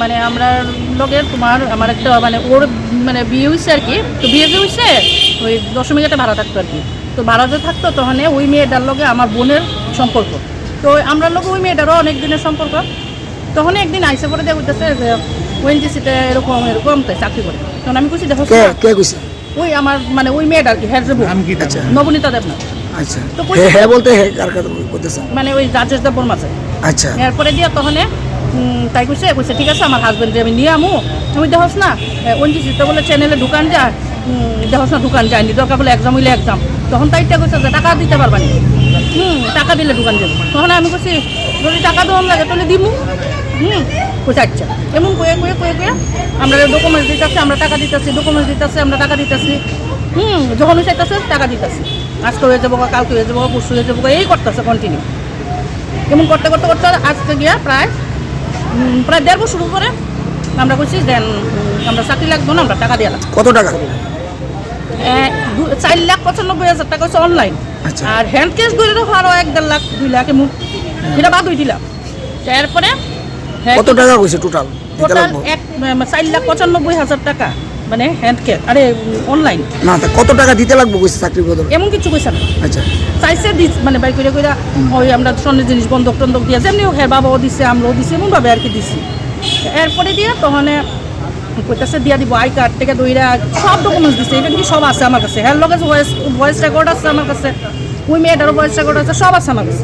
মানে আমরা লোকের তোমার আমার একটা মানে ওর মানে বিয়ে হয়েছে আর কি, তো বিয়ে যে হয়েছে ওই দশমীঘাটে ভাড়া থাকতো আর কি। তো ভাড়াতে থাকতো তখন ওই মেয়েটার লগে আমার বোনের সম্পর্ক, তো আমরা লোক ওই মেয়েটারও অনেক দিনের সম্পর্ক। তখন একদিন আইসে পরে দেওয়া হইতেছে যে ওএনজিসিতে এরকম এরকম তাই চাকরি করে। তখন আমি খুশি দেখো ওই আমার মানে ওই মেয়েটা আর কি, হ্যাঁ নবনীতা দেবনাথ। আচ্ছা, তো হ্যাঁ বলতে হ্যাঁ কার কথা বলতেছে মানে ওই রাজেশ দেবর মাঝে। আচ্ছা, এরপরে দিয়া তখন তাই কইছে ঠিক আছে আমার হাজবেন্ড আমি নিয়ে আমু, তুমি দেখোস না ওএনজিসিতে বলে চ্যানেলে ঢুকান যা, দেখোস না ঢুকান যায়নি, দরকার বলে এক্সাম হইলে এক্সাম। তখন তাইটা কইছে যে টাকা দিতে পারবানি, টাকা দিলে ঢুকান যাবে। তখন আমি কইছি যদি টাকা দেওয়া লাগে তাহলে দিমু। কইছে আচ্ছা, এমন কয়ে কয়ে কয়ে কয়ে আমরা ডকুমেন্টস দিতেছি, আমরা টাকা দিতেছি, ডকুমেন্টস দিতেছি, আমরা টাকা দিতেছি। যখন চাইতেছে টাকা দিতেছি, আজকে হয়ে যাবো, কালকে হয়ে যাবো, পরশু হয়ে যাবো, এই করতেছে কন্টিনিউ। এমন করতে করতে করতে আজকে গিয়া প্রায় 1.5 বছর উপরে আমরা কইছি দেন আমরা চাকরি লাগবো না, আমরা টাকা দিয়ে লাগবো। কত টাকা? 4,95,000 টাকা হচ্ছে অনলাইন, আর হ্যান্ড ক্যাশ ধরে রাখো আরো 1-1.5 লাখ 2 লাখ এমন, সেটা বাদ হয়ে দিলাম। তারপরে কত টাকা কইছে টোটাল? 4,95,000 টাকা মানে হ্যান্ড ক্যাশ, আরে অনলাইন না। কত টাকা দিতে লাগবে কইছে চাকরি বদল? এমন কিছু কইছে না। আচ্ছা, চাইছে মানে বাই করে করে ওই আমরা স্বর্ণের জিনিস বন্ধক টন্ধক দিয়ে যেমনি হ্যাঁ বাবাও দিছে আমরাও দিছি এমনভাবে আর কি দিছি। এরপরে দিয়ে তখন কইতাছে দিয়া দিব আই কার্ড থেকে দইরা সব ডকুমেন্টস দিছে, এটা কি সব আছে আমার কাছে। হ্যাঁ লগে ভয়েস রেকর্ড আছে আমার কাছে, ওই মেয়েটারও ভয়েস রেকর্ড আছে, সব আছে আমার কাছে।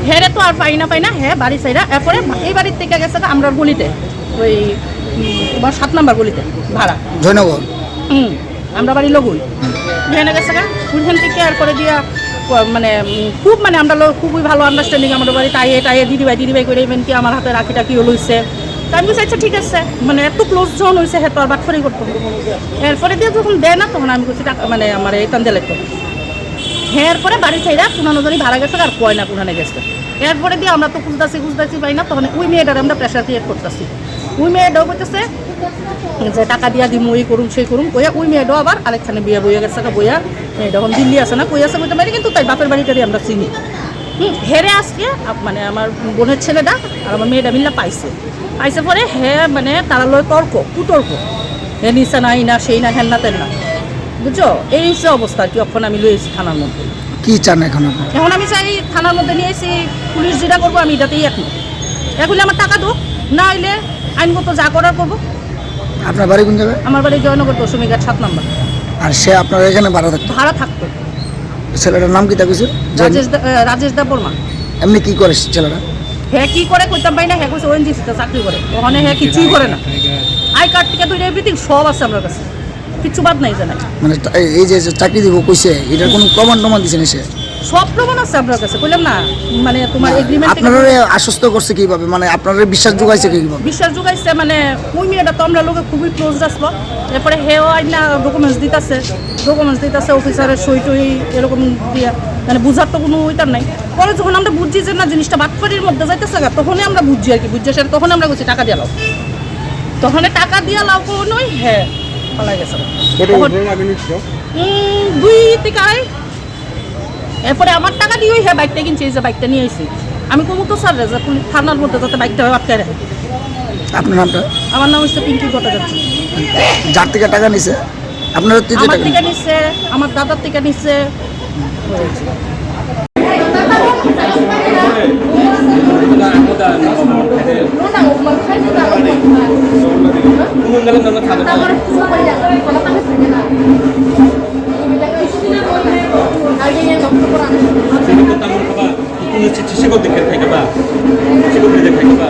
হ্যাঁ তো আর পাই না হ্যাঁ বাড়ি চাইরা। এরপরে এই বাড়ির থেকে গেছে আমরা গলিতে, ওই 7 নম্বর গলিতে ভাড়া জয়নগর। আমরা বাড়ি লগই এখানে গেছে ওইখান থেকে এরপরে দিয়া মানে খুব মানে আমরা খুবই ভালো আন্ডারস্ট্যান্ডিং আমাদের বাড়ি। তাইয়ে দিদিভাই করে ইভেন কি আমার হাতে রাখিটা কি হইছে। তা আমি বলছি আচ্ছা ঠিক আছে, মানে এত ক্লোজ যখন হয়েছে হ্যাঁ তো আর বাটফারি করতো। এরপরে দিয়ে যখন দেয় না তখন আমি বলছি টাকা মানে আমার এই টান দিলে তো হ্যাঁ। এরপরে বাড়ি চাইরা পুরানো জনই ভাড়া গেছে আর কয় না পুরানে গেছে। এরপরে দিয়ে আমরা তো খুঁজতেছি পাই না, তখন ওই মেয়েটারে আমরা প্রেশার ক্রিয়েট করতেছি। ওই মেয়েটাও বলতেছে যে টাকা দিয়া দিম ওই করুন সেই করুন কইয়া ওই মেয়েটাও আবার আরেকখানে বিয়ে বইয়া গেছে বইয়া মেয়েটা এখন দিল্লি আছে না কই আছে বলতে পারি, কিন্তু তাই বাপের বাড়িটারই আমরা চিনি। হেরে আজকে মানে আমার বোনের ছেলেটা আর আমার মেয়েটা মিল্লা পাইছে পরে হ্যাঁ মানে তারা লয় কুতর্ক হে নিচে নাই না সেই না হ্যান না তেন না, বুঝছো? এই হচ্ছে অবস্থা আর কি। এখন আমি লয়েছি থানার মধ্যে। কি চান এখন? এখন আমি চাই থানার মধ্যে নিয়ে এসে পুলিশ যেটা করবো আমি এটাতেই এখন আমার টাকা দো, না হইলে আইনগত যা করার করবো। আপনার বাড়ি কোন জায়গায়? আমার বাড়ি জয়নগর দশমীঘাট 7 নম্বর। আর সে আপনার এখানে ভাড়া থাকতো? ছেলেটার নাম কি তা কইছে? রাজেশ দেববর্মা। এমনি কি করে ছেলেটা? হ্যাঁ কি করে কইতাম পাই না, হ্যাঁ কইছে ওএনজিসিতে চাকরি করে। ওখানে হ্যাঁ কিছুই করে না, আই কার্ড থেকে তো এভরিথিং সব আছে আমার কাছে, কিছু বাদ নাই জানা। মানে এই যে চাকরি দিব কইছে এটার কোনো প্রমাণ দিছে না? সে সব প্রমাণ আছে আপনার কাছে, কইলাম না মানে তোমার এগ্রিমেন্ট। আপনারা আশ্বস্ত করছে কিভাবে, মানে আপনারা বিশ্বাস জোগাইছে কিভাবে? বিশ্বাস জোগাইছে মানে ওই মেয়েটা তো আমরা লোকে খুবই ক্লোজ আসলো। এরপরে হেও আইনা ডকুমেন্টস দিতেছে অফিসারের সই টই এরকম দিয়া, মানে বুঝার তো কোনো ওইটার নাই। পরে যখন আমরা বুঝছি যে না জিনিসটা বাটপাড়ির মধ্যে যাইতেছে তখনই আমরা বুঝছি আর কি, বুঝছি সেটা তখন আমরা বলছি টাকা দিয়ে লাও, তখন টাকা দিয়ে লাও কোনোই হ্যাঁ পালাই গেছে 2 থেকে আড়াই। এরপরে আমার টাকা দিয়ে হ্যাঁ বাইকটা কিনছি, এই যে বাইকটা নিয়ে এসেছি আমি কোনো তো স্যার যে পুলিশ থানার মধ্যে যাতে বাইকটা আটকায় রাখে। আপনার নামটা? আমার নাম হচ্ছে পিঙ্কি ভট্টাচার্য। যার থেকে টাকা নিছে আপনার থেকে নিচ্ছে, আমার দাদার থেকে নিচ্ছে। চিকিৎসক দেখে থাকে বা চিকিৎসক দেখে থাকে বা